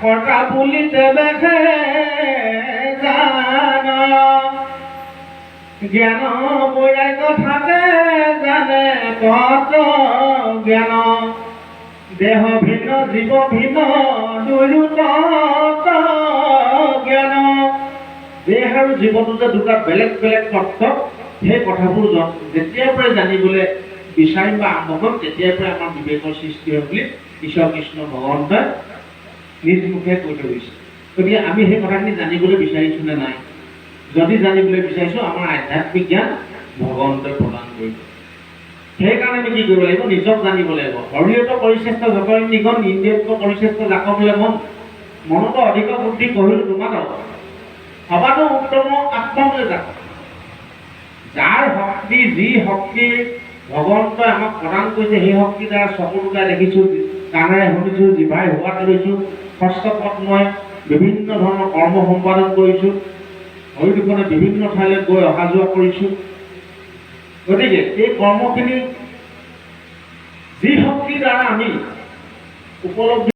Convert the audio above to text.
কটা বলিতে দেখে জান জ্ঞান বৈৰাগ্য থাকে জানে কত জ্ঞান দেহ ভিন্ন জীৱ ভিন্ন দুয়োটা জ্ঞান দেহ আৰু জীৱনটো যে দুটা বেলেগ বেলেগ তত্ত্ব সেই কথাবোৰ যেতিয়াৰ পৰাই জানিবলৈ বিচাৰিম বা আৰম্ভ কৰিম তেতিয়াৰ পৰাই আমাৰ বিবেকৰ সৃষ্টি হয় বুলি ঈশ্বৰ কৃষ্ণ ভগৱন্তই নিজ মুখে কৈ থৈ গৈছে। গতিকে আমি সেই কথাখিনি জানিবলৈ বিচাৰিছো নে নাই? যদি জানিবলৈ বিচাৰিছো আমাৰ আধ্যাত্মিক জ্ঞান ভগৱন্তই প্ৰদান কৰিব। সেইকাৰণে আমি কি কৰিব লাগিব? নিজক জানিব লাগিব। হৰিয়ত পৰিচেষ্ট যতই নিগন ইন্দ্ৰিয়ত পৰিচেষ্ট জাক বোলে মন মনতো অধিক বুদ্ধি কহিল তোমাক সবাতো উত্তম আত্মবোলে যাক। যাৰ শক্তি যি শক্তি ভগৱন্তই আমাক প্ৰদান কৰিছে সেই শক্তিৰ দ্বাৰা চকু দুটাই দেখিছো, কাণেৰে শুনিছো, জিভাই হোৱাত লৈছো, হস্তপদ মই বিভিন্ন ধৰণৰ কৰ্ম সম্পাদন কৰিছো, ভৰি দুখনে বিভিন্ন ঠাইলৈ গৈ অহা যোৱা কৰিছো। গতিকে এই কৰ্মখিনি যি শক্তিৰ দ্বাৰা আমি উপলব্ধি